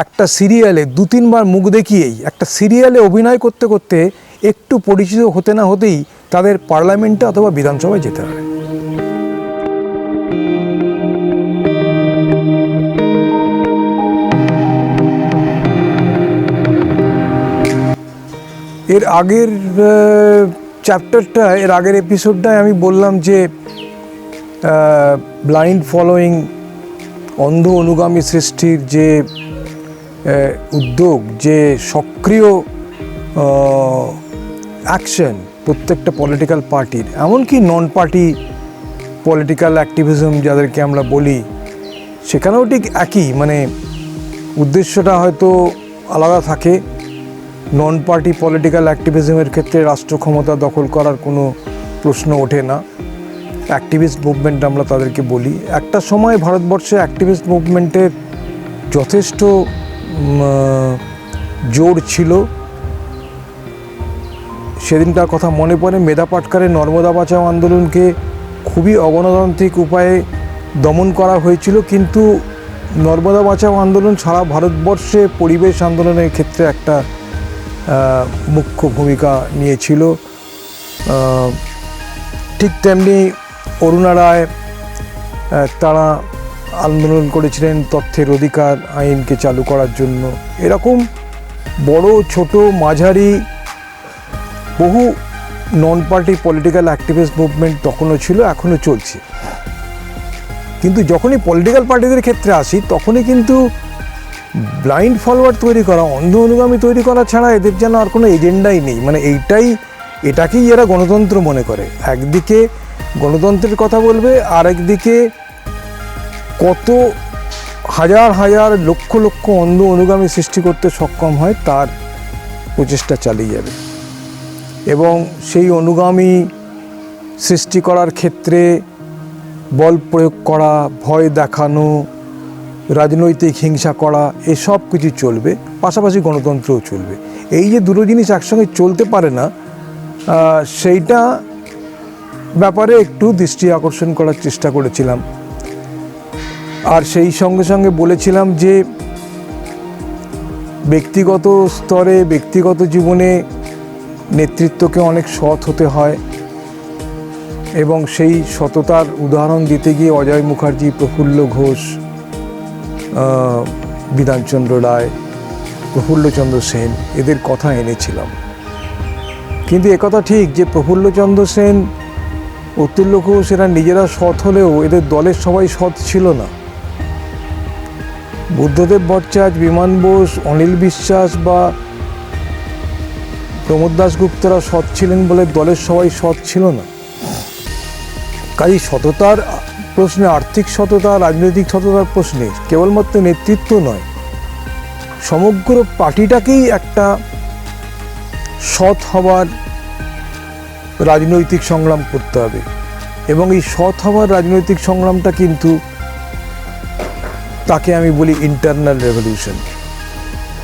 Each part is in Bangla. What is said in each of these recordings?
একটা সিরিয়ালে 2-3 বার মুখ দেখিয়েই একটা সিরিয়ালে অভিনয় করতে করতে একটু পরিচিত হতে না হতেই তাদের পার্লামেন্টে অথবা বিধানসভায় যেতে হয়। এর আগের চ্যাপ্টারটায়, এর আগের এপিসোডটায় আমি বললাম যে ব্লাইন্ড ফলোয়িং, অন্ধ অনুগামী সৃষ্টির যে উদ্যোগ, যে সক্রিয় অ্যাকশন প্রত্যেকটা পলিটিক্যাল পার্টির, এমনকি নন পার্টি পলিটিক্যাল অ্যাক্টিভিজম যাদেরকে আমরা বলি, সেখানেও ঠিক একই, মানে উদ্দেশ্যটা হয়তো আলাদা থাকে। নন পার্টি পলিটিক্যাল অ্যাক্টিভিজমের ক্ষেত্রে রাষ্ট্র ক্ষমতা দখল করার কোনো প্রশ্ন ওঠে না। অ্যাক্টিভিস্ট মুভমেন্ট আমরা তাদেরকে বলি। একটা সময় ভারতবর্ষে অ্যাক্টিভিস্ট মুভমেন্টের যথেষ্ট জোর ছিল। সেদিনকার কথা মনে পড়ে, মেধা পাটকারের নর্মদা বাঁচাও আন্দোলনকে খুবই অগণতান্ত্রিক উপায়ে দমন করা হয়েছিল, কিন্তু নর্মদা বাঁচাও আন্দোলন সারা ভারতবর্ষে পরিবেশ আন্দোলনের ক্ষেত্রে একটা মুখ্য ভূমিকা নিয়েছিল। ঠিক তেমনি অরুণা রায়, তারা আন্দোলন করেছিলেন তথ্যের অধিকার আইনকে চালু করার জন্য। এরকম বড় ছোট মাঝারি বহু নন পার্টি পলিটিক্যাল অ্যাক্টিভিস্ট মুভমেন্ট তখনও ছিল, এখনও চলছে। কিন্তু যখনই পলিটিক্যাল পার্টিদের ক্ষেত্রে আসি, তখনই কিন্তু ব্লাইন্ড ফলোয়ার তৈরি করা, অন্ধ অনুগামী তৈরি করা ছাড়া এদের যেন আর কোনো এজেন্ডাই নেই। মানে এটাকেই এরা গণতন্ত্র মনে করে। একদিকে গণতন্ত্রের কথা বলবে, আর একদিকে কত হাজার হাজার লক্ষ লক্ষ অন্ধ অনুগামী সৃষ্টি করতে সক্ষম হয় তার প্রচেষ্টা চালিয়ে যাবে। এবং সেই অনুগামী সৃষ্টি করার ক্ষেত্রে বল প্রয়োগ করা, ভয় দেখানো, রাজনৈতিক হিংসা করা, এসব কিছু চলবে, পাশাপাশি গণতন্ত্রও চলবে। এই যে দুটো জিনিস একসঙ্গে চলতে পারে না, সেইটা ব্যাপারে একটু দৃষ্টি আকর্ষণ করার চেষ্টা করেছিলাম। আর সেই সঙ্গে সঙ্গে বলেছিলাম যে ব্যক্তিগত স্তরে, ব্যক্তিগত জীবনে নেতৃত্বকে অনেক সৎ হতে হয়, এবং সেই সততার উদাহরণ দিতে গিয়ে অজয় মুখার্জি, প্রফুল্ল ঘোষ, বিধানচন্দ্র রায়, প্রফুল্লচন্দ্র সেন, এদের কথা এনেছিলাম। কিন্তু একথা ঠিক যে প্রফুল্লচন্দ্র সেন, অতুল্য ঘোষ এরা নিজেরা সৎ হলেও এদের দলের সবাই সৎ ছিল না। বুদ্ধদেব ভট্টাচার্য, বিমান বোস, অনিল বিশ্বাস বা প্রমোদ দাশগুপ্তরা সৎ ছিলেন বলে দলের সবাই সৎ ছিল না। কাজেই সততার প্রশ্নে, আর্থিক সততা, রাজনৈতিক সততার প্রশ্নে কেবলমাত্র নেতৃত্ব নয়, সমগ্র পার্টিটাকেই একটা সৎ হওয়ার রাজনৈতিক সংগ্রাম করতে হবে। এবং এই সৎ হওয়ার রাজনৈতিক সংগ্রামটা কিন্তু, তাকে আমি বলি ইন্টারনাল রেভলিউশন,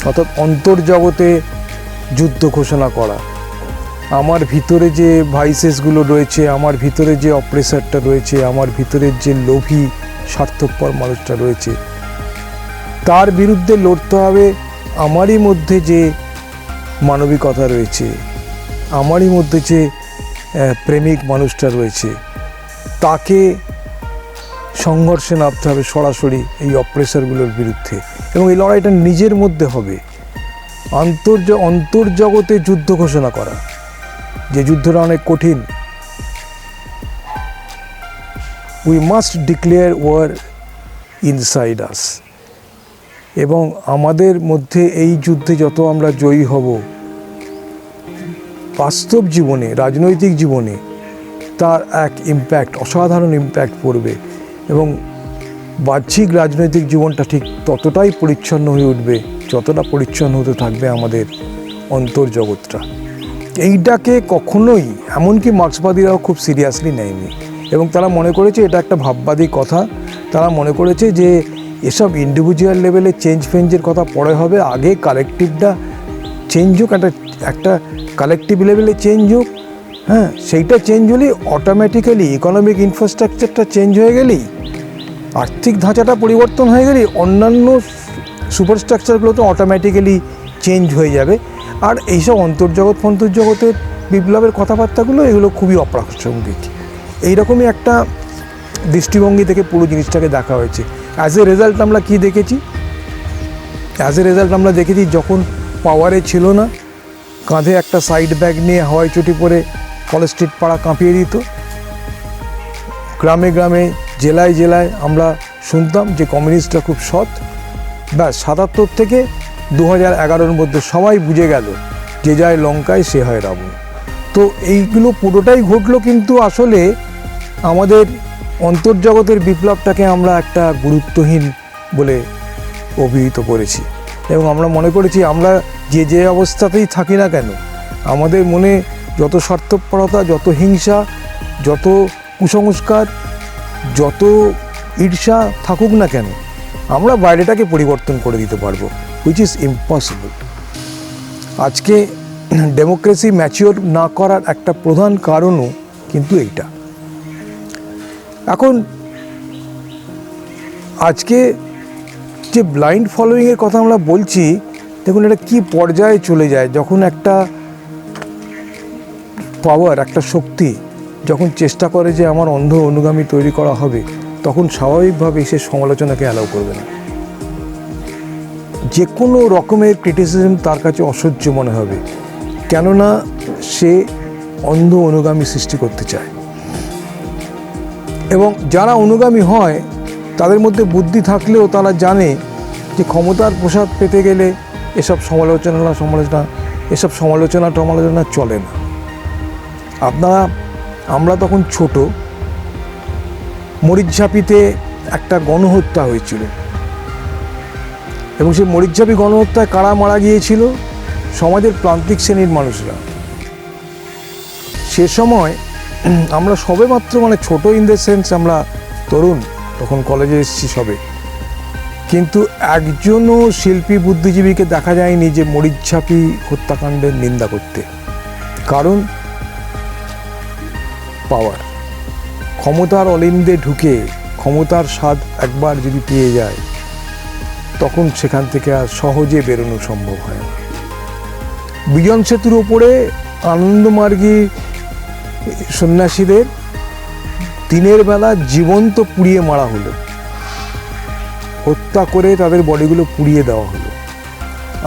অর্থাৎ অন্তর্জগতে যুদ্ধ ঘোষণা করা। আমার ভিতরে যে ভাইসেসগুলো রয়েছে, আমার ভিতরে যে অপ্রেসারটা রয়েছে, আমার ভিতরের যে লোভী স্বার্থপর মানুষটা রয়েছে, তার বিরুদ্ধে লড়তে হবে। আমারই মধ্যে যে মানবিকতা রয়েছে, আমারই মধ্যে যে প্রেমিক মানুষটা রয়েছে, তাকে সংঘর্ষে নামতে হবে সরাসরি এই অপ্রেসারগুলোর বিরুদ্ধে। এবং এই লড়াইটা নিজের মধ্যে হবে। অন্তর্জগতে যুদ্ধ ঘোষণা করা, যে যুদ্ধটা অনেক কঠিন। We must declare war inside us. এবং আমাদের মধ্যে এই যুদ্ধে যত আমরা জয়ী হব, বাস্তব জীবনে, রাজনৈতিক জীবনে তার এক ইম্প্যাক্ট, অসাধারণ ইম্প্যাক্ট পড়বে। এবং বাহ্যিক রাজনৈতিক জীবনটা ঠিক ততটাই পরিচ্ছন্ন হয়ে উঠবে যতটা পরিচ্ছন্ন হতে থাকবে আমাদের অন্তর্জগৎটা। এইটাকে কখনোই, এমনকি মার্ক্সবাদীরাও খুব সিরিয়াসলি নেয়নি, এবং তারা মনে করেছে এটা একটা ভাববাদী কথা। তারা মনে করেছে যে এসব ইন্ডিভিজুয়াল লেভেলে চেঞ্জের কথা পরে হবে, আগে কালেকটিভটা চেঞ্জ হোক, একটা কালেকটিভ লেভেলে চেঞ্জ হোক। হ্যাঁ, সেইটা চেঞ্জ হলেই অটোমেটিক্যালি ইকোনমিক ইনফ্রাস্ট্রাকচারটা চেঞ্জ হয়ে গেলেই, আর্থিক ধাঁচাটা পরিবর্তন হয়ে গেলেই অন্যান্য সুপারস্ট্রাকচারগুলো তো অটোমেটিক্যালি চেঞ্জ হয়ে যাবে। আর এইসব অন্তর্জগতের বিপ্লবের কথাবার্তাগুলো এগুলো খুবই অপ্রাসঙ্গিক। এইরকমই একটা দৃষ্টিভঙ্গি থেকে পুরো জিনিসটাকে দেখা হয়েছে। অ্যাজ এ রেজাল্ট আমরা কী দেখেছি? আমরা দেখেছি যখন পাওয়ারে ছিল না, কাঁধে একটা সাইড ব্যাগ নিয়ে হাওয়াই চটি পরে কলেজ স্ট্রিট পাড়া কাঁপিয়ে দিত। গ্রামে গ্রামে জেলায় জেলায় আমরা শুনতাম যে কমিউনিস্টরা খুব সৎ। ব্যাস ৭৭ থেকে ২০১১-র মধ্যে সবাই বুঝে গেল যে যায় লঙ্কায় সে হয় রাবণ। তো এইগুলো পুরোটাই ঘটলো, কিন্তু আসলে আমাদের অন্তর্জগতের বিপ্লবটাকে আমরা একটা গুরুত্বহীন বলে অভিহিত করেছি এবং আমরা মনে করেছি আমরা যে অবস্থাতেই থাকি না কেন, আমাদের মনে যত স্বার্থপরতা, যত হিংসা, যত কুসংস্কার, যত ঈর্ষা থাকুক না কেন, আমরা বাইরেটাকে পরিবর্তন করে দিতে পারবো, হুইচ ইজ ইম্পসিবল। আজকে ডেমোক্রেসি ম্যাচিওর না করার একটা প্রধান কারণও কিন্তু এইটা। এখন আজকে যে ব্লাইন্ড ফলোয়িংয়ের কথা আমরা বলছি, দেখুন এটা কী পর্যায়ে চলে যায় যখন একটা পাওয়ার, একটা শক্তি যখন চেষ্টা করে যে আমার অন্ধ অনুগামী তৈরি করা হবে, তখন স্বাভাবিকভাবে সে সমালোচনাকে অ্যালাউ করবে না। যে কোনো রকমের ক্রিটিসিজম তার কাছে অসহ্য মনে হবে, কেননা সে অন্ধ অনুগামী সৃষ্টি করতে চায়। এবং যারা অনুগামী হয় তাদের মধ্যে বুদ্ধি থাকলেও তারা জানে যে ক্ষমতার প্রসাদ পেতে গেলে এসব সমালোচনা চলে না। আমরা তখন ছোট, মরিচঝাপিতে একটা গণহত্যা হয়েছিল এবং সেই মরিচঝাপি গণহত্যায় কারা মারা গিয়েছিল? সমাজের প্রান্তিক শ্রেণীর মানুষরা। সে সময় আমরা সবেমাত্র, মানে ছোট ইন দ্য সেন্স আমরা তরুণ, তখন কলেজে এসেছি সবে, কিন্তু একজনও শিল্পী বুদ্ধিজীবীকে দেখা যায়নি যে মরিচঝাপি হত্যাকাণ্ডের নিন্দা করতে। কারণ পাওয়ার, ক্ষমতার অলিন্দে ঢুকে ক্ষমতার স্বাদ একবার যদি পেয়ে যায়, তখন সেখান থেকে আর সহজে বেরোনো সম্ভব হয় না। বিজন সেতুর ওপরে আনন্দমার্গী সন্ন্যাসীদের দিনের বেলা জীবন্ত পুড়িয়ে মারা হলো, হত্যা করে তাদের বডিগুলো পুড়িয়ে দেওয়া হলো।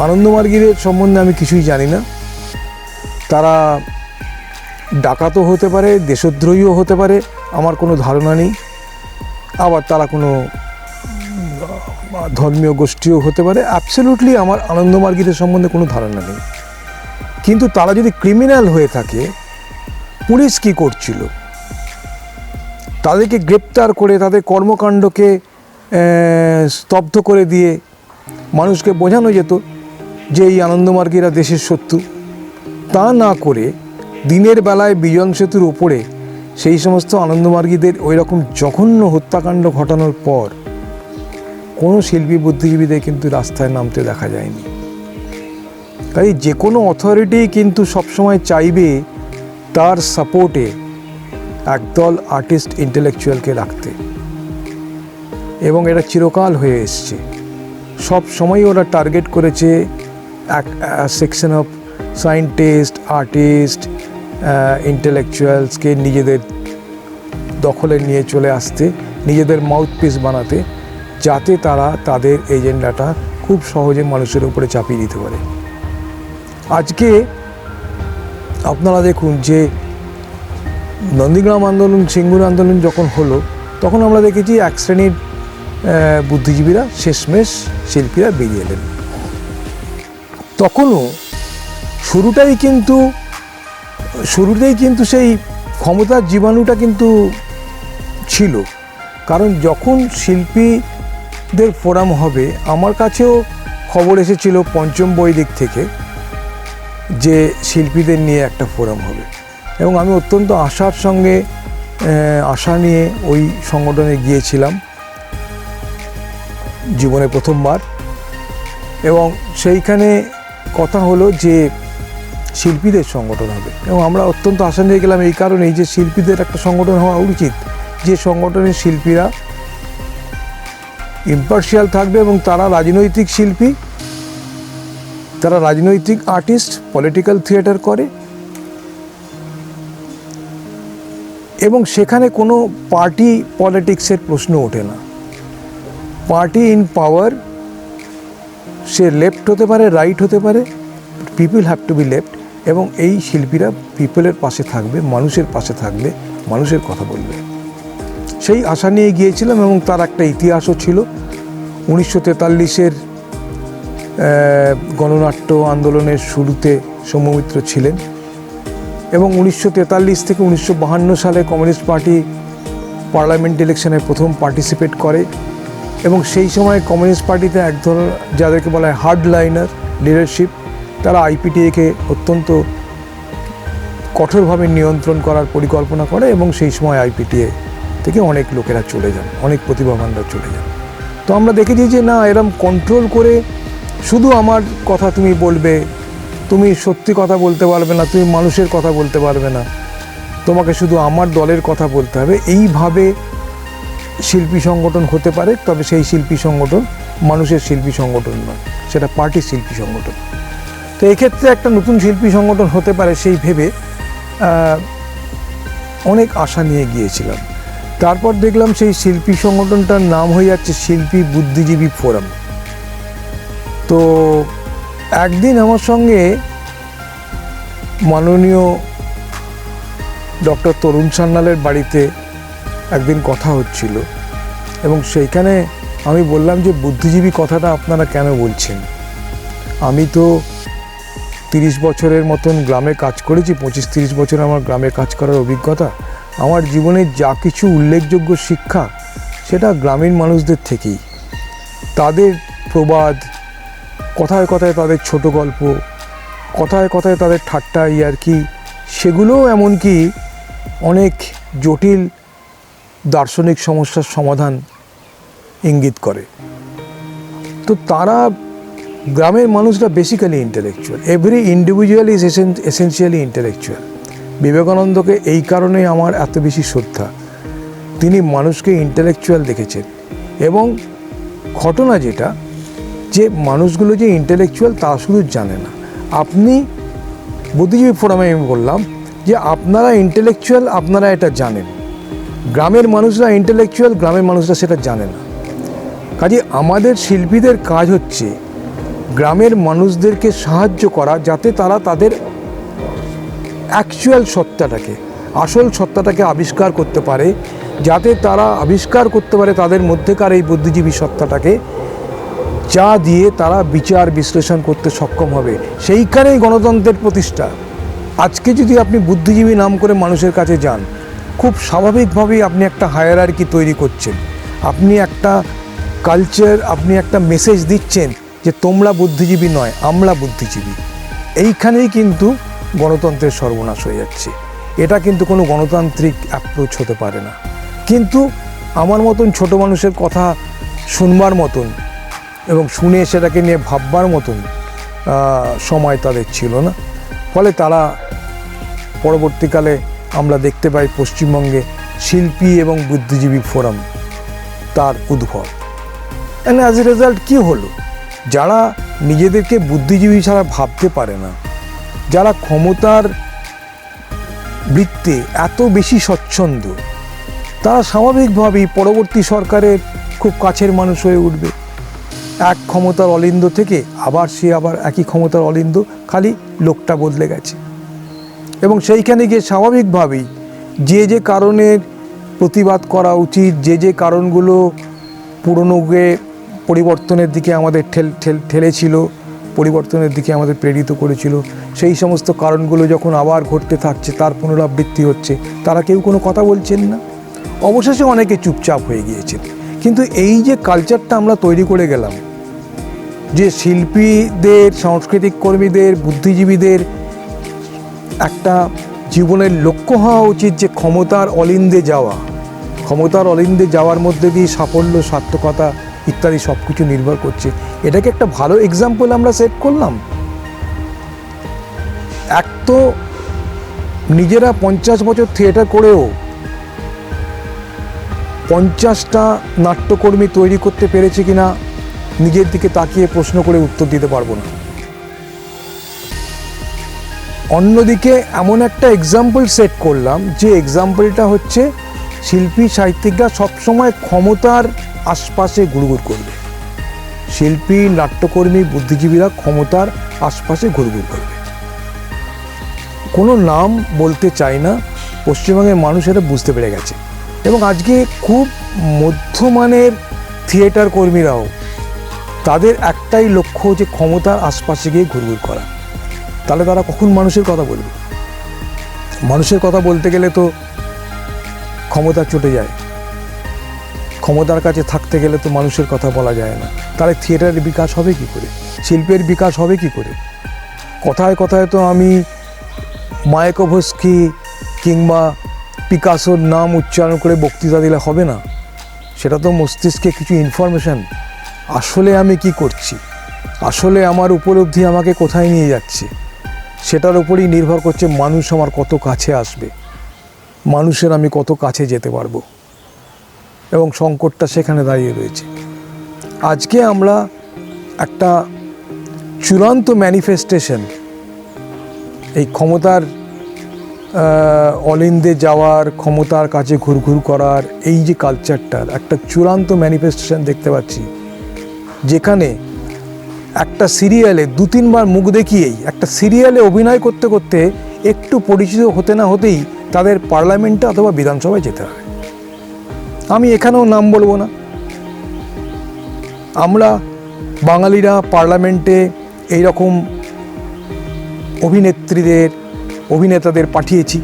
আনন্দমার্গীদের সম্বন্ধে আমি কিছুই জানি না। তারা ডাকাতও হতে পারে, দেশদ্রোহীও হতে পারে, আমার কোনো ধারণা নেই। আবার তারা কোনো ধর্মীয় গোষ্ঠীও হতে পারে। অ্যাবসলিউটলি আমার আনন্দমার্গীদের সম্বন্ধে কোনো ধারণা নেই। কিন্তু তারা যদি ক্রিমিনাল হয়ে থাকে, পুলিশ কী করছিল? তাদেরকে গ্রেপ্তার করে তাদের কর্মকাণ্ডকে স্তব্ধ করে দিয়ে মানুষকে বোঝানো যেত যে এই আনন্দমার্গীরা দেশের শত্রু। তা না করে দিনের বেলায় বিজন সেতুর ওপরে সেই সমস্ত আনন্দমার্গীদের ওই রকম জঘন্য হত্যাকাণ্ড ঘটানোর পর কোনো শিল্পী বুদ্ধিজীবীদের কিন্তু রাস্তায় নামতে দেখা যায়নি। তাই যে কোনো অথরিটি কিন্তু সবসময় চাইবে তার সাপোর্টে একদল আর্টিস্ট, ইন্টেলেকচুয়ালকে রাখতে, এবং এটা চিরকাল হয়ে এসছে। সব সময় ওরা টার্গেট করেছে এক সেকশন অফ সায়েন্টিস্ট, আর্টিস্ট, ইন্টেলেকচুয়ালসকে নিজেদের দখলে নিয়ে চলে আসতে, নিজেদের মাউথপিস বানাতে, যাতে তারা তাদের এজেন্ডাটা খুব সহজে মানুষের উপরে চাপিয়ে দিতে পারে। আজকে আপনারা দেখুন যে নন্দীগ্রাম আন্দোলন, সিঙ্গুর আন্দোলন যখন হলো, তখন আমরা দেখেছি এক শ্রেণীর বুদ্ধিজীবীরা, শেষমেশ শিল্পীরা বেরিয়ে এলেন। তখনও শুরুতেই কিন্তু সেই ক্ষমতার জীবাণুটা কিন্তু ছিল। কারণ যখন শিল্পীদের ফোরাম হবে, আমার কাছেও খবর এসেছিল পঞ্চম বৈদিক থেকে যে শিল্পীদের নিয়ে একটা ফোরাম হবে, এবং আমি অত্যন্ত আশা নিয়ে ওই সংগঠনে গিয়েছিলাম জীবনে প্রথমবার। এবং সেইখানে কথা হলো যে শিল্পীদের সংগঠন হবে, এবং আমরা অত্যন্ত আশা নিয়ে গেলাম এই কারণেই যে শিল্পীদের একটা সংগঠন হওয়া উচিত, যে সংগঠনের শিল্পীরা ইম্পার্শিয়াল থাকবে এবং তারা রাজনৈতিক শিল্পী, তারা রাজনৈতিক আর্টিস্ট, পলিটিক্যাল থিয়েটার করে এবং সেখানে কোনো পার্টি পলিটিক্সের প্রশ্ন ওঠে না। Party in power, say left হতে পারে, রাইট হতে পারে, people have to be left, এবং এই শিল্পীরা পিপলের পাশে থাকবে, মানুষের পাশে থাকবে, মানুষের কথা বলবে। সেই আশা নিয়ে গিয়েছিলাম এবং তার একটা ইতিহাসও ছিল। 1943-এর গণনাট্য আন্দোলনের শুরুতে সৌম্যমিত্র ছিলেন এবং 1943 থেকে 1952 সালে কমিউনিস্ট পার্টি পার্লামেন্ট ইলেকশনে প্রথম পার্টিসিপেট করে এবং সেই সময় কমিউনিস্ট পার্টিতে এক ধরনের যাদেরকে বলা হয় হার্ড লাইনার লিডারশিপ, তারা আইপিটিএকে অত্যন্ত কঠোরভাবে নিয়ন্ত্রণ করার পরিকল্পনা করে এবং সেই সময় আইপিটিএ থেকে অনেক লোকেরা চলে যান, অনেক প্রতিভাবানরা চলে যান। তো আমরা দেখেছি যে না, এরম কন্ট্রোল করে শুধু আমার কথা তুমি বলবে, তুমি সত্যি কথা বলতে পারবে না, তুমি মানুষের কথা বলতে পারবে না, তোমাকে শুধু আমার দলের কথা বলতে হবে, এইভাবে শিল্পী সংগঠন হতে পারে, তবে সেই শিল্পী সংগঠন মানুষের শিল্পী সংগঠন নয়, সেটা পার্টির শিল্পী সংগঠন। তো এক্ষেত্রে একটা নতুন শিল্পী সংগঠন হতে পারে সেই ভেবে অনেক আশা নিয়ে গিয়েছিলাম। তারপর দেখলাম সেই শিল্পী সংগঠনটার নাম হয়ে যাচ্ছে শিল্পী বুদ্ধিজীবী ফোরাম। তো একদিন আমার সঙ্গে মাননীয় ডক্টর তরুণ সান্যালের বাড়িতে একদিন কথা হচ্ছিল এবং সেইখানে আমি বললাম যে বুদ্ধিজীবী কথাটা আপনারা কেন বলছেন? আমি তো 30 বছরের মতন গ্রামে কাজ করেছি, 25-30 বছর আমার গ্রামে কাজ করার অভিজ্ঞতা। আমার জীবনে যা কিছু উল্লেখযোগ্য শিক্ষা সেটা গ্রামীণ মানুষদের থেকেই। তাদের প্রবাদ, কথায় কথায় তাদের ছোট গল্প, কথায় কথায় তাদের ঠাট্টা ইয়ার্কি, সেগুলোও এমনকি অনেক জটিল দার্শনিক সমস্যার সমাধান ইঙ্গিত করে। তো তারা, গ্রামের মানুষরা basically intellectual, every individual is essentially intellectual. বিবেকানন্দকে এই কারণেই আমার এত বেশি শ্রদ্ধা, তিনি মানুষকে ইন্টেলেকচুয়াল দেখেছেন। এবং ঘটনা যেটা, যে মানুষগুলো যে ইন্টেলেকচুয়াল তা শুধু জানে না। আপনি বুদ্ধিজীবী ফোরামে আমি বললাম যে আপনারা ইন্টেলেকচুয়াল, আপনারা এটা জানেন, গ্রামের মানুষরা ইন্টেলেকচুয়াল, গ্রামের মানুষরা সেটা জানে না। কাজে আমাদের শিল্পীদের কাজ হচ্ছে গ্রামের মানুষদেরকে সাহায্য করা, যাতে তারা তাদের অ্যাকচুয়াল সত্তাটাকে, আসল সত্তাটাকে আবিষ্কার করতে পারে, যাতে তারা আবিষ্কার করতে পারে তাদের মধ্যেকার এই বুদ্ধিজীবী সত্তাটাকে, যা দিয়ে তারা বিচার বিশ্লেষণ করতে সক্ষম হবে। সেইখানেই গণতন্ত্রের প্রতিষ্ঠা। আজকে যদি আপনি বুদ্ধিজীবী নাম করে মানুষের কাছে যান, খুব স্বাভাবিকভাবেই আপনি একটা হায়ারার্কি তৈরি করছেন, আপনি একটা কালচার, আপনি একটা মেসেজ দিচ্ছেন যে তোমরা বুদ্ধিজীবী নয়, আমরা বুদ্ধিজীবী। এইখানেই কিন্তু গণতন্ত্রের সর্বনাশ হয়ে যাচ্ছে। এটা কিন্তু কোনো গণতান্ত্রিক অ্যাপ্রোচ হতে পারে না। কিন্তু আমার মতন ছোট মানুষের কথা শুনবার মতন এবং শুনে সেটাকে নিয়ে ভাববার মতন সময় তাদের ছিল না। ফলে তারা পরবর্তীকালে আমরা দেখতে পাই পশ্চিমবঙ্গে শিল্পী এবং বুদ্ধিজীবী ফোরাম, তার উদ্ভব। অ্যান্ড অ্যাজ এ রেজাল্ট কী হলো? যারা নিজেদেরকে বুদ্ধিজীবী ছাড়া ভাবতে পারে না, যারা ক্ষমতার বৃত্তে এত বেশি স্বচ্ছন্দ, তারা স্বাভাবিকভাবেই পরবর্তী সরকারের খুব কাছের মানুষ হয়ে উঠবে। এক ক্ষমতার অলিন্দ থেকে আবার একই ক্ষমতার অলিন্দ, খালি লোকটা বদলে গেছে। এবং সেইখানে গিয়ে স্বাভাবিকভাবেই যে কারণের প্রতিবাদ করা উচিত, যে কারণগুলো পুরনোকে পরিবর্তনের দিকে আমাদের ঠেলেছিল, পরিবর্তনের দিকে আমাদের প্রেরিত করেছিল, সেই সমস্ত কারণগুলো যখন আবার ঘটতে থাকছে, তার পুনরাবৃত্তি হচ্ছে, তারা কেউ কোনো কথা বলছেন না। অবশেষে অনেকে চুপচাপ হয়ে গিয়েছেন। কিন্তু এই যে কালচারটা আমরা তৈরি করে গেলাম, যে শিল্পীদের, সাংস্কৃতিক কর্মীদের, বুদ্ধিজীবীদের একটা জীবনের লক্ষ্য হওয়া উচিত যে ক্ষমতার অলিন্দে যাওয়া, ক্ষমতার অলিন্দে যাওয়ার মধ্যে দিয়ে সাফল্য, সার্থকতা ইত্যাদি সব কিছু নির্ভর করছে। এটাকে একটা ভালো এক্সাম্পল আমরা সেট করলাম। এক তো নিজেরা 50 বছর থিয়েটার করেও 50টা নাট্যকর্মী তৈরি করতে পেরেছে কিনা নিজের দিকে তাকিয়ে প্রশ্ন করে উত্তর দিতে পারবো না। অন্যদিকে এমন একটা এক্সাম্পল সেট করলাম যে এক্সাম্পলটা হচ্ছে শিল্পী সাহিত্যিকরা সবসময় ক্ষমতার আশপাশে ঘুরঘুর করবে। শিল্পী, নাট্যকর্মী, বুদ্ধিজীবীরা ক্ষমতার আশপাশে ঘুরঘুর করবে। কোনো নাম বলতে চাই না, পশ্চিমবঙ্গের মানুষ এটা বুঝতে পেরে গেছে। এবং আজকে খুব মধ্যমানের থিয়েটার কর্মীরাও তাদের একটাই লক্ষ্য যে ক্ষমতার আশপাশে গিয়ে ঘুরঘুর করা। তাহলে তারা কখন মানুষের কথা বলবে? মানুষের কথা বলতে গেলে তো ক্ষমতা চটে যায়, ক্ষমতার কাছে থাকতে গেলে তো মানুষের কথা বলা যায় না। তাহলে থিয়েটারের বিকাশ হবে কি করে? শিল্পের বিকাশ হবে কি করে? কথায় কথায় তো আমি মায়াকোভস্কি কিংবা পিকাসোর নাম উচ্চারণ করে বক্তৃতা দিলে হবে না। সেটা তো মস্তিষ্কে কিছু ইনফরমেশন। আসলে আমি কি করছি, আসলে আমার উপলব্ধি আমাকে কোথায় নিয়ে যাচ্ছে, সেটার উপরই নির্ভর করছে মানুষ আমার কত কাছে আসবে, মানুষের আমি কত কাছে যেতে পারবো। এবং সংকটটা সেখানে দাঁড়িয়ে রয়েছে। আজকে আমরা একটা চূড়ান্ত ম্যানিফেস্টেশন, এই ক্ষমতার অলিন্দে যাওয়ার, ক্ষমতার কাছে ঘুরঘুর করার এই যে কালচারটার একটা চূড়ান্ত ম্যানিফেস্টেশন দেখতে পাচ্ছি, যেখানে একটা সিরিয়ালে 2-3 বার মুখ দেখিয়েই, একটা সিরিয়ালে অভিনয় করতে করতে একটু পরিচিত হতে না হতেই তাদের পার্লামেন্টে অথবা বিধানসভায় যেতে হবে। আমি এখানেও নাম বলবো না। আমরা বাঙালিরা পার্লামেন্টে এইরকম অভিনেত্রীদের, অভিনেতাদের পাঠিয়েছি।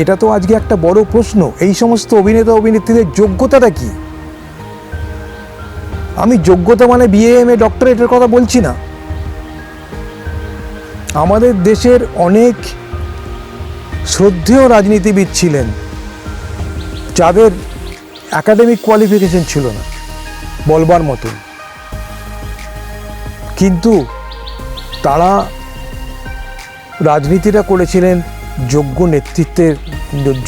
এটা তো আজকে একটা বড় প্রশ্ন, এই সমস্ত অভিনেতা অভিনেত্রীদের যোগ্যতাটা কি? আমি যোগ্যতা মানে বিএ, এমএ, ডক্টরেটের কথা বলছি না। আমাদের দেশের অনেক শ্রদ্ধেয় রাজনীতিবিদ ছিলেন যাদের একাডেমিক কোয়ালিফিকেশন ছিল না বলবার মতো, কিন্তু তারা রাজনীতিটা করেছিলেন যোগ্য নেতৃত্বের,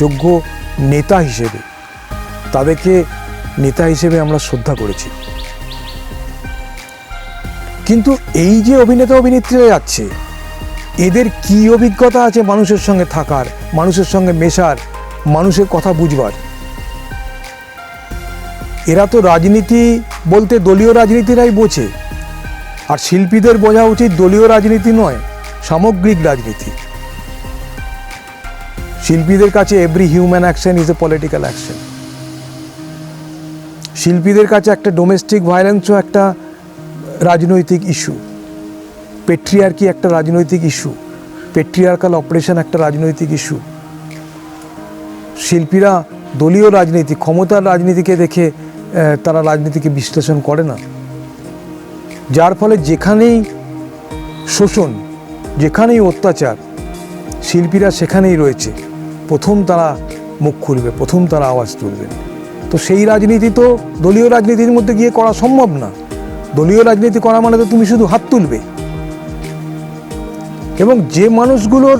যোগ্য নেতা হিসেবে। তাদেরকে নেতা হিসেবে আমরা শ্রদ্ধা করেছি। কিন্তু এই যে অভিনেতা অভিনেত্রীরা যাচ্ছে, এদের কি অভিজ্ঞতা আছে মানুষের সঙ্গে থাকার, মানুষের সঙ্গে মেশার, মানুষের কথা বুঝবার? এরা তো রাজনীতি বলতে দলীয় রাজনীতিরাই বোঝে। আর শিল্পীদের বোঝা উচিত দলীয় রাজনীতি নয়, সামগ্রিক রাজনীতি। শিল্পীদের কাছে every human action is a political action. শিল্পীদের কাছে একটা ডোমেস্টিক ভায়োলেন্সও একটা রাজনৈতিক ইস্যু, পেট্রিয়ার্কি একটা রাজনৈতিক ইস্যু, পেট্রিয়ার্কাল অপারেশন একটা রাজনৈতিক ইস্যু। শিল্পীরা দলীয় রাজনীতি, ক্ষমতার রাজনীতিকে দেখে তারা রাজনীতিকে বিশ্লেষণ করে না, যার ফলে যেখানেই শোষণ, যেখানেই অত্যাচার, শিল্পীরা সেখানেই রয়েছে। প্রথম তারা মুখ খুলবে, প্রথম তারা আওয়াজ তুলবেন। তো সেই রাজনীতি তো দলীয় রাজনীতির মধ্যে গিয়ে করা সম্ভব না। দলীয় রাজনীতি করা মানে তো তুমি শুধু হাত তুলবে। এবং যে মানুষগুলোর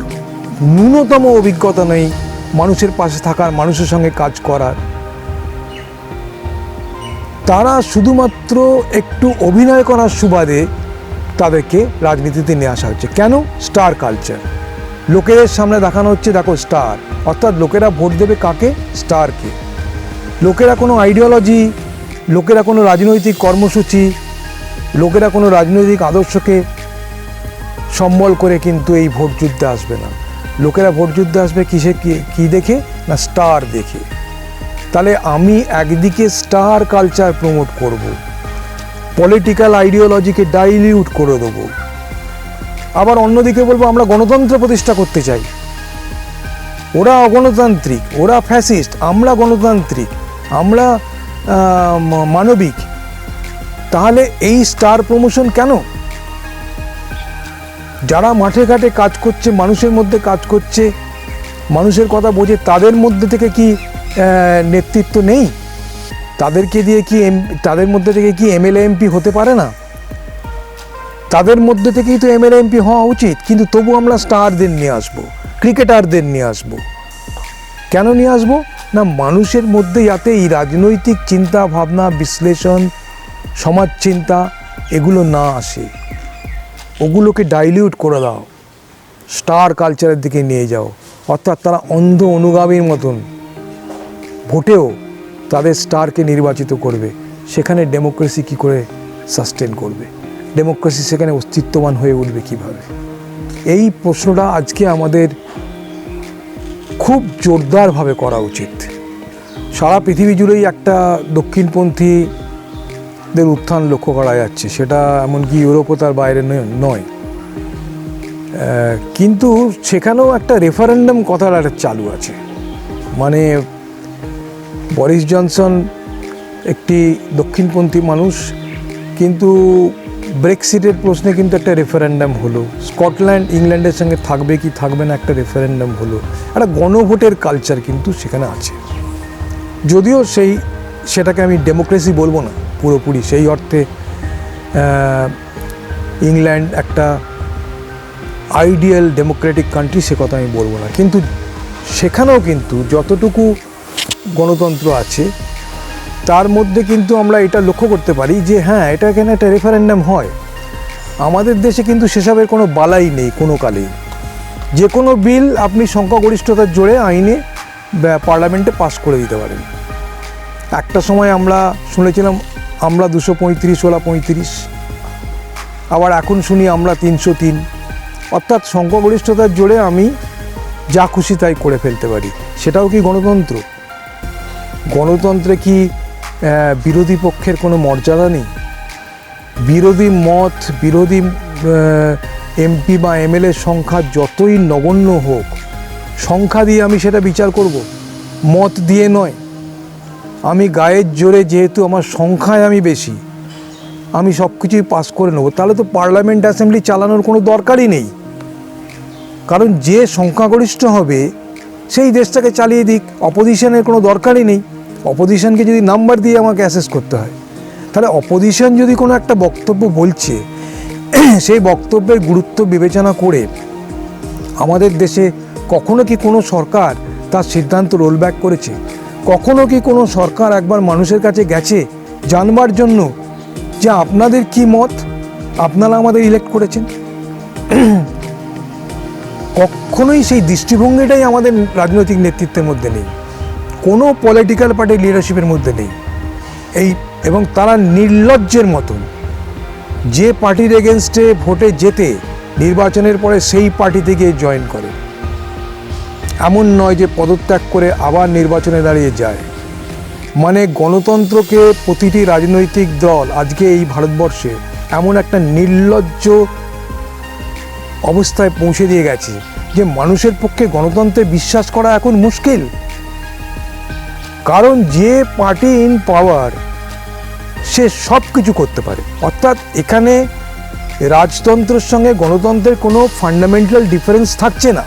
ন্যূনতম অভিজ্ঞতা নেই মানুষের পাশে থাকার, মানুষের সঙ্গে কাজ করার, তারা শুধুমাত্র একটু অভিনয় করার সুবাদে তাদেরকে রাজনীতিতে নিয়ে আসা হচ্ছে। কেন? Star culture. লোকেদের সামনে দেখানো হচ্ছে দেখো স্টার, অর্থাৎ লোকেরা ভোট দেবে কাকে? স্টারকে। লোকেরা কোনো আইডিওলজি, লোকেরা কোনো রাজনৈতিক কর্মসূচি, লোকেরা কোনো রাজনৈতিক আদর্শকে সম্বল করে কিন্তু এই ভোট যুদ্ধে আসবে না। লোকেরা ভোট যুদ্ধে আসবে কিসে, কি দেখে? না স্টার দেখে। তাহলে আমি একদিকে স্টার কালচার প্রমোট করব, পলিটিক্যাল আইডিওলজিকে ডাইলিউট করে দেবো, আবার অন্যদিকে বলবো আমরা গণতন্ত্র প্রতিষ্ঠা করতে চাই। ওরা অগণতান্ত্রিক, ওরা ফ্যাসিস্ট, আমরা গণতান্ত্রিক, আমরা মানবিক। তাহলে এই স্টার প্রমোশন কেন? যারা মাঠে ঘাটে কাজ করছে, মানুষের মধ্যে কাজ করছে, মানুষের কথা বোঝে, তাদের মধ্যে থেকে কি নেতৃত্ব নেই? তাদেরকে দিয়ে কি, তাদের মধ্যে থেকে কি এমএলএ এমপি হতে পারে না? তাদের মধ্যে থেকেই তো এমএলএ এমপি হওয়া উচিত। কিন্তু তবু আমরা স্টারদের নিয়ে আসবো, ক্রিকেটারদের নিয়ে আসবো, কেন নিয়ে আসবো না, মানুষের মধ্যে যাতে এই রাজনৈতিক চিন্তা ভাবনা, বিশ্লেষণ, সমাজ চিন্তা এগুলো না আসে, ওগুলোকে ডাইলিউট করে দাও, স্টার কালচারের দিকে নিয়ে যাও। অর্থাৎ তারা অন্ধ অনুগামীর মতন ভোটেও তাদের স্টারকে নির্বাচিত করবে। সেখানে ডেমোক্রেসি কী করে সাস্টেন করবে? ডেমোক্রেসি সেখানে অস্তিত্ববান হয়ে উঠবে কিভাবে? এই প্রশ্নটা আজকে আমাদের খুব জোরদারভাবে করা উচিত। সারা পৃথিবী জুড়েই একটা দক্ষিণপন্থীদের উত্থান লক্ষ্য করা যাচ্ছে, সেটা এমনকি ইউরোপও তার বাইরে নয়। কিন্তু সেখানেও একটা রেফারেন্ডাম কথাটা একটা চালু আছে। মানে বরিস জনসন একটি দক্ষিণপন্থী মানুষ, কিন্তু ব্রেক্সিটের প্রশ্নে কিন্তু একটা রেফারেন্ডাম হলো। স্কটল্যান্ড ইংল্যান্ডের সঙ্গে থাকবে কি থাকবে না একটা রেফারেন্ডাম হলো। একটা গণভোটের কালচার কিন্তু সেখানে আছে। যদিও সেটাকে আমি ডেমোক্রেসি বলবো না পুরোপুরি, সেই অর্থে ইংল্যান্ড একটা আইডিয়াল ডেমোক্রেটিক কান্ট্রি সে কথা আমি বলবো না, কিন্তু সেখানেও কিন্তু যতটুকু গণতন্ত্র আছে তার মধ্যে কিন্তু আমরা এটা লক্ষ্য করতে পারি যে হ্যাঁ, এটা এখানে একটা রেফারেন্ডাম হয়। আমাদের দেশে কিন্তু সেসবের কোনো বালাই নেই কোনো কালেই। যে কোনো বিল আপনি সংখ্যাগরিষ্ঠতার জোরে আইনে পার্লামেন্টে পাস করে দিতে পারেন। একটা সময় আমরা শুনেছিলাম আমরা 235, ওরা 35, আবার এখন শুনি আমরা 303। অর্থাৎ সংখ্যাগরিষ্ঠতার জোরে আমি যা খুশি তাই করে ফেলতে পারি। সেটাও কি গণতন্ত্র? গণতন্ত্রে কি বিরোধী পক্ষের কোনো মর্যাদা নেই? বিরোধী মত, বিরোধী এমপি বা এমএলএ সংখ্যা যতই নগণ্য হোক, সংখ্যা দিয়ে আমি সেটা বিচার করব, মত দিয়ে নয়। আমি গায়ের জোরে, যেহেতু আমার সংখ্যায় আমি বেশি, আমি সব কিছুই পাস করে নেব। তাহলে তো পার্লামেন্ট অ্যাসেম্বলি চালানোর কোনো দরকারই নেই। কারণ যে সংখ্যাগরিষ্ঠ হবে সেই দেশটাকে চালিয়ে দিক, অপোজিশনের কোনো দরকারই নেই। অপোজিশনকে যদি নাম্বার দিয়ে আমাকে অ্যাসেস করতে হয়, তাহলে অপোজিশন যদি কোনো একটা বক্তব্য বলছে, সেই বক্তব্যের গুরুত্ব বিবেচনা করে আমাদের দেশে কখনো কি কোনো সরকার তার সিদ্ধান্ত রোলব্যাক করেছে? কখনো কি কোনো সরকার একবার মানুষের কাছে গেছে জানবার জন্য যে আপনাদের কি মত, আপনারা আমাদের ইলেক্ট করেছেন? কখনোই সেই দৃষ্টিভঙ্গিটাই আমাদের রাজনৈতিক নেতৃত্বের মধ্যে নেই, কোনো পলিটিক্যাল পার্টির লিডারশিপের মধ্যে নেই। এবং তারা নির্লজ্জের মতন যে পার্টির এগেনস্টে ভোটে যেতে নির্বাচনের পরে সেই পার্টিতে গিয়ে জয়েন করে। এমন নয় যে পদত্যাগ করে আবার নির্বাচনে দাঁড়িয়ে যায়। মানে গণতন্ত্রকে প্রতিটি রাজনৈতিক দল আজকে এই ভারতবর্ষে এমন একটা নির্লজ্জ অবস্থায় পৌঁছে দিয়ে গেছে যে মানুষের পক্ষে গণতন্ত্রে বিশ্বাস করা এখন মুশকিল। কারণ যে পার্টি ইন পাওয়ার সে সব কিছু করতে পারে। অর্থাৎ এখানে রাজতন্ত্রের সঙ্গে গণতন্ত্রের কোনো ফান্ডামেন্টাল ডিফারেন্স থাকছে না।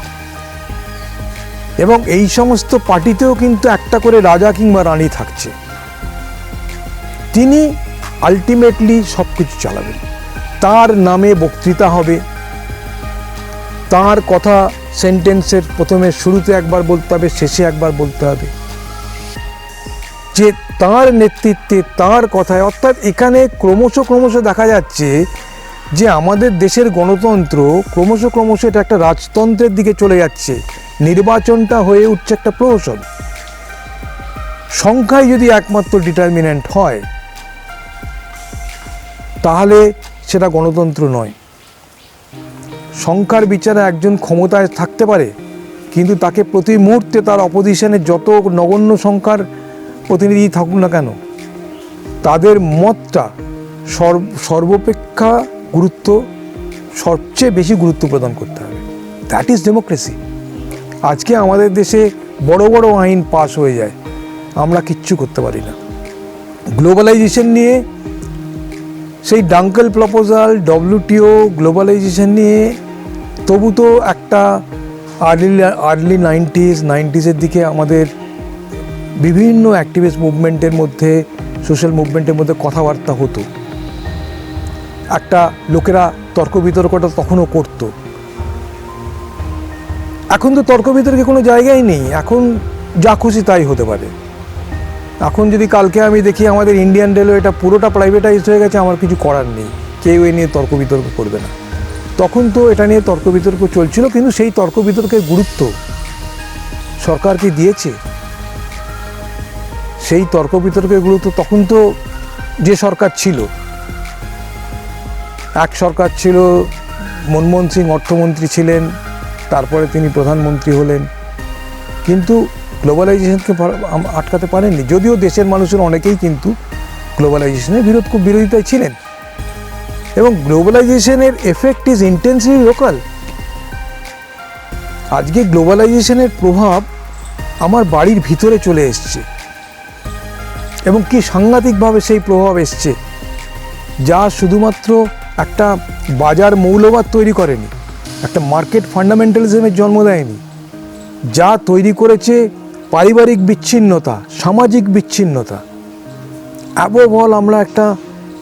এবং এই সমস্ত পার্টিতেও কিন্তু একটা করে রাজা কিংবা রানী থাকছে, তিনি আলটিমেটলি সব কিছু চালাবেন। তার নামে বক্তৃতা হবে, তার কথা সেন্টেন্সের প্রথমে শুরুতে একবার বলতে হবে, শেষে একবার বলতে হবে, যে তার নেতৃত্বে তার কথায়। অর্থাৎ এখানে ক্রমশ দেখা যাচ্ছে যে আমাদের দেশের গণতন্ত্র ক্রমশ এটা একটা রাজতন্ত্রের দিকে চলে যাচ্ছে। নির্বাচনটা হয়ে উঠছে একটা প্রহসন। সংখ্যায় যদি একমাত্র ডিটারমিনেন্ট হয় তাহলে সেটা গণতন্ত্র নয়। সংখ্যার বিচারে একজন ক্ষমতায় থাকতে পারে, কিন্তু তাকে প্রতি মুহূর্তে তার অপোজিশনের যত নগণ্য সংখ্যার প্রতিনিধি থাকুক না কেন, তাদের মতটা সর্বাপেক্ষা সবচেয়ে বেশি গুরুত্ব প্রদান করতে হবে। That is democracy. আজকে আমাদের দেশে বড় বড় আইন পাস হয়ে যায়, আমরা কিচ্ছু করতে পারি না। গ্লোবালাইজেশন নিয়ে সেই ডাঙ্কেল প্রপোজাল, WTO গ্লোবালাইজেশন নিয়ে তবু তো একটা আর্লি 90s দিকে আমাদের বিভিন্ন অ্যাক্টিভিস্ট মুভমেন্টের মধ্যে, সোশ্যাল মুভমেন্টের মধ্যে কথাবার্তা হতো। একটা লোকেরা তর্ক বিতর্কটা তখনও করতো। এখন তো তর্ক বিতর্কে কোনো জায়গাই নেই। এখন যা খুশি তাই হতে পারে। এখন যদি কালকে আমি দেখি আমাদের ইন্ডিয়ান রেলওয়েটা পুরোটা প্রাইভেটাইজড হয়ে গেছে, আমার কিছু করার নেই, কেউ এ নিয়ে তর্ক বিতর্ক করবে না। তখন তো এটা নিয়ে তর্ক বিতর্ক চলছিল, কিন্তু সেই তর্ক বিতর্কের গুরুত্ব সরকারকে দিয়েছে। সেই তর্ক বিতর্কের গুরুত্ব তখন তো যে সরকার ছিল, এক সরকার ছিল, মনমোহন সিং অর্থমন্ত্রী ছিলেন, তারপরে তিনি প্রধানমন্ত্রী হলেন, কিন্তু গ্লোবালাইজেশনকে আটকাতে পারেননি। যদিও দেশের মানুষের অনেকেই কিন্তু গ্লোবালাইজেশনের বিরোধিতায় ছিলেন, এবং গ্লোবালাইজেশনের এফেক্ট ইজ ইন্টেন্সিভলি লোকাল। আজকে গ্লোবালাইজেশনের প্রভাব আমার বাড়ির ভিতরে চলে এসছে, এবং কি সাংঘাতিকভাবে সেই প্রভাব এসছে, যা শুধুমাত্র একটা বাজার মৌলবাদ তৈরি করেনি, একটা মার্কেট ফান্ডামেন্টালিজমের জন্ম দেয়নি, যা তৈরি করেছে পারিবারিক বিচ্ছিন্নতা, সামাজিক বিচ্ছিন্নতা। অ্যাবভ অল আমরা একটা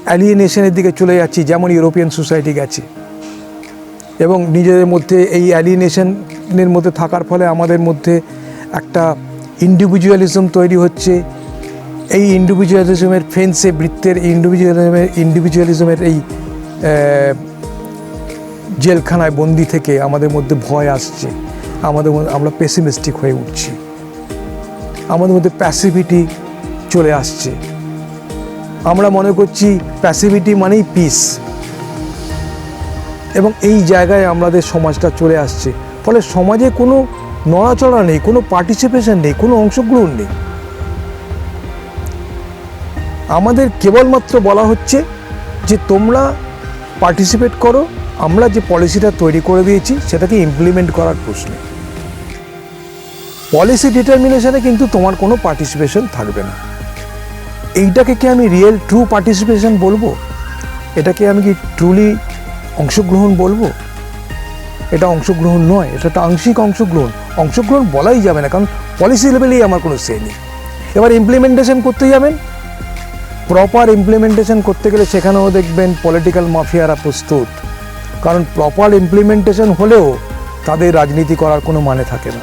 অ্যালিয়েনেশনের দিকে চলে যাচ্ছি, যেমন ইউরোপিয়ান সোসাইটি গেছে, এবং নিজেদের মধ্যে এই অ্যালিয়েনেশনের মধ্যে থাকার ফলে আমাদের মধ্যে একটা ইন্ডিভিজুয়ালিজম তৈরি হচ্ছে। এই ইন্ডিভিজুয়ালিজমের ফেন্সে, বৃত্তের ইন্ডিভিজুয়ালিজমের এই জেলখানায় বন্দি থেকে আমাদের মধ্যে ভয় আসছে, আমরা পেসিমিস্টিক হয়ে উঠছি, আমাদের মধ্যে প্যাসিভিটি চলে আসছে। আমরা মনে করছি প্যাসিভিটি মানেই পিস, এবং এই জায়গায় আমাদের সমাজটা চলে আসছে। ফলে সমাজে কোনো নড়াচড়া নেই, কোনো পার্টিসিপেশন নেই, কোনো অংশগ্রহণ নেই। আমাদের কেবলমাত্র বলা হচ্ছে যে তোমরা পার্টিসিপেট করো, আমরা যে পলিসিটা তৈরি করে দিয়েছি সেটাকে ইমপ্লিমেন্ট করার প্রশ্নে। পলিসি ডিটারমিনেশনে কিন্তু তোমার কোনো পার্টিসিপেশন থাকবে না। এইটাকে কি আমি রিয়েল ট্রু পার্টিসিপেশন বলবো? এটাকে আমি কি ট্রুলি অংশগ্রহণ বলবো? এটা অংশগ্রহণ নয়, এটা একটা আংশিক অংশগ্রহণ। অংশগ্রহণ বলাই যাবে না, কারণ পলিসি লেভেলেই আমার কোনো সে নেই। এবার ইমপ্লিমেন্টেশন করতে যাবেন, প্রপার ইমপ্লিমেন্টেশন করতে গেলে সেখানেও দেখবেন পলিটিক্যাল মাফিয়ারা প্রস্তুত, কারণ প্রপার ইমপ্লিমেন্টেশন হলেও তাদের রাজনীতি করার কোনো মানে থাকে না,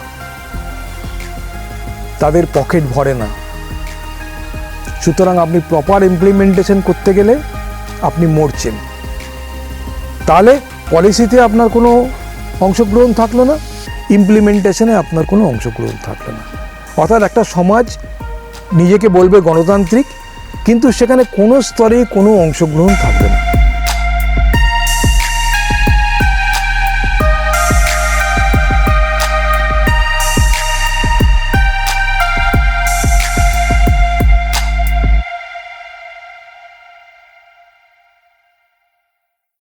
তাদের পকেট ভরে না। সুতরাং আপনি প্রপার ইমপ্লিমেন্টেশন করতে গেলে আপনি মরছেন। তাহলে পলিসিতে আপনার কোনো অংশগ্রহণ থাকলো না, ইমপ্লিমেন্টেশনে আপনার কোনো অংশগ্রহণ থাকলো না। অর্থাৎ একটা সমাজ নিজেকে বলবে গণতান্ত্রিক, কিন্তু সেখানে কোনো স্তরে কোনো অংশগ্রহণ থাকবে না।